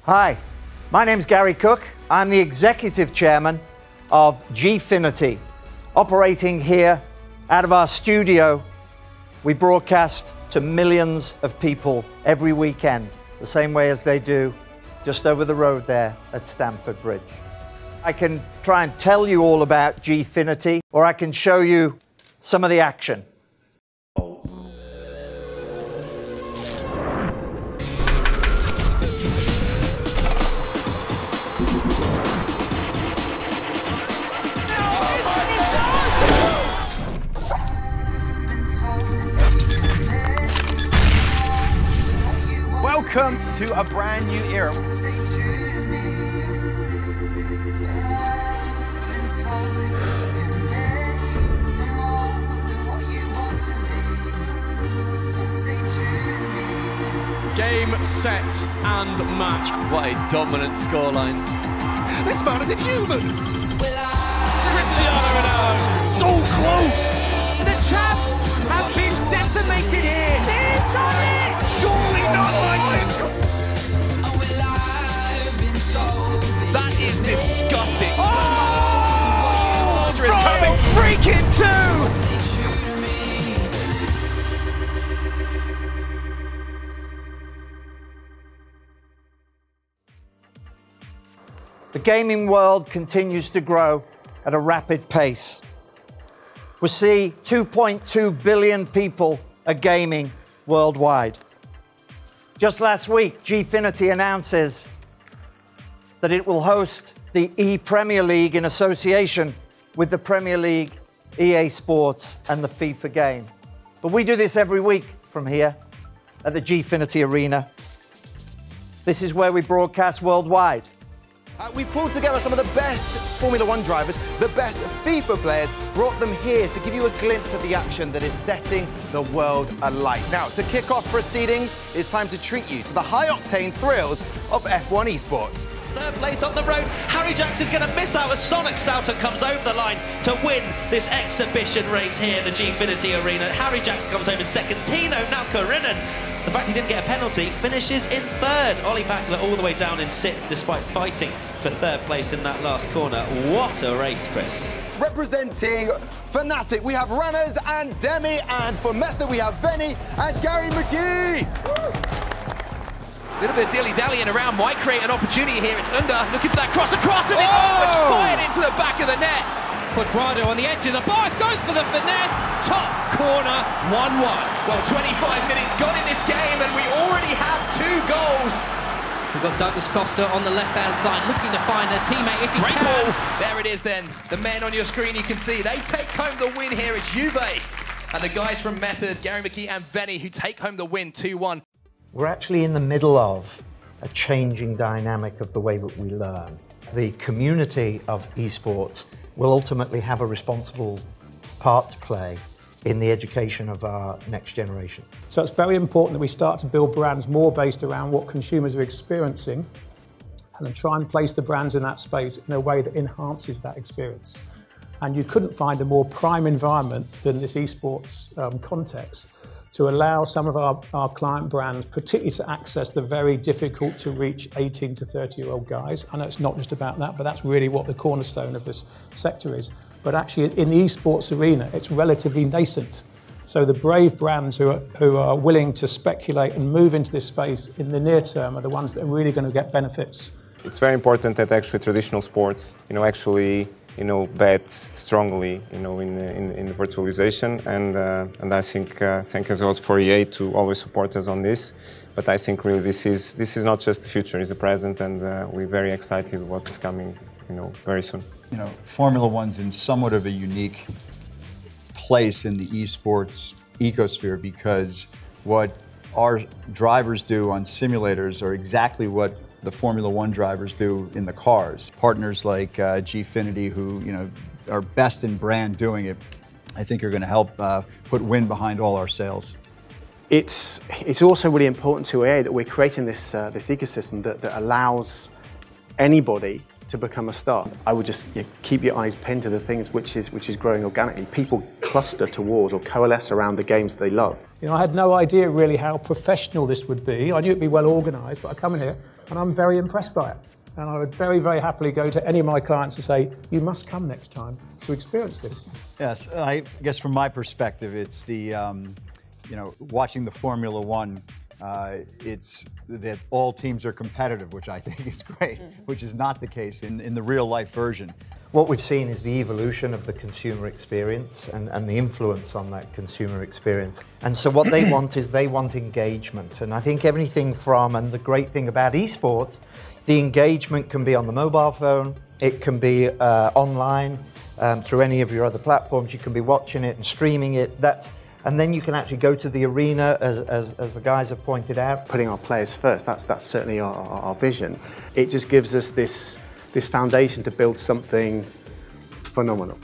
Hi, my name's Gary Cook. I'm the Executive Chairman of Gfinity. Operating here out of our studio, we broadcast to millions of people every weekend, the same way as they do just over the road there at Stamford Bridge. I can try and tell you all about Gfinity, or I can show you some of the action. Welcome to a brand new era. Game, set, and match. What a dominant scoreline. This man is inhuman! Cristiano Ronaldo. So close! The champs have been decimated here. It's on it! Surely not like this! That is disgusting. Oh! Coming. Freaking two! The gaming world continues to grow at a rapid pace. We see 2.2 billion people are gaming worldwide. Just last week, Gfinity announces that it will host the E-Premier League in association with the Premier League, EA Sports, and the FIFA game. But we do this every week from here at the Gfinity Arena. This is where we broadcast worldwide. We've pulled together some of the best Formula One drivers, the best FIFA players, brought them here to give you a glimpse of the action that is setting the world alight. Now, to kick off proceedings, it's time to treat you to the high-octane thrills of F1 Esports. Third place on the road. Harry Jacks is going to miss out as Sonic Sauter comes over the line to win this exhibition race here at the Gfinity Arena. Harry Jacks comes home in second. Tino Naukarinen, the fact he didn't get a penalty, finishes in third. Ollie Backler all the way down in sixth despite fighting for third place in that last corner. What a race, Chris. Representing Fnatic, we have Ranners and Demi, and for Method we have Venny and Gary McGee. A little bit of dilly-dallying around might create an opportunity here. It's under, looking for that cross across, and it's fired into the back of the net. Quadrado on the edge of the box, goes for the finesse, top corner, 1-1. Well, 25 minutes gone in this game, and we already have 2 goals. We've got Douglas Costa on the left-hand side, looking to find a teammate if he Great can. ball. There it is then. The men on your screen, you can see, they take home the win here. It's Juve. And the guys from Method, Gary McGee and Venny, who take home the win 2-1. We're actually in the middle of a changing dynamic of the way that we learn. The community of esports will ultimately have a responsible part to play in the education of our next generation. So it's very important that we start to build brands more based around what consumers are experiencing and then try and place the brands in that space in a way that enhances that experience. And you couldn't find a more prime environment than this esports context to allow some of our client brands, particularly to access the very difficult to reach 18 to 30-year-old guys. I know it's not just about that, but that's really what the cornerstone of this sector is. But actually in the esports arena, it's relatively nascent. So the brave brands who are willing to speculate and move into this space in the near term are the ones that are really going to get benefits. It's very important that actually traditional sports, actually bet strongly, in the virtualization, and I think thank as well for EA to always support us on this. But I think really this is not just the future; it's the present, and we're very excited what is coming, very soon. Formula One's in somewhat of a unique place in the esports ecosphere because what our drivers do on simulators are exactly what the Formula One drivers do in the cars. Partners like Gfinity, who are best in brand doing it, I think are going to help put wind behind all our sails. It's also really important to EA that we're creating this ecosystem that allows anybody to become a star. I would just keep your eyes pinned to the things which is growing organically. People cluster towards or coalesce around the games they love. I had no idea really how professional this would be. I knew it'd be well organised, but I come in here and I'm very impressed by it. And I would very, very happily go to any of my clients and say, you must come next time to experience this. Yes, I guess from my perspective, it's the, watching the Formula One, it's that all teams are competitive, which I think is great, which is not the case in the real life version. What we've seen is the evolution of the consumer experience and the influence on that consumer experience. And so what they want is they want engagement. And I think everything from, and the great thing about esports, the engagement can be on the mobile phone, it can be online, through any of your other platforms, you can be watching it and streaming it. And then you can actually go to the arena, as the guys have pointed out. Putting our players first, that's certainly our vision. It just gives us this foundation to build something phenomenal.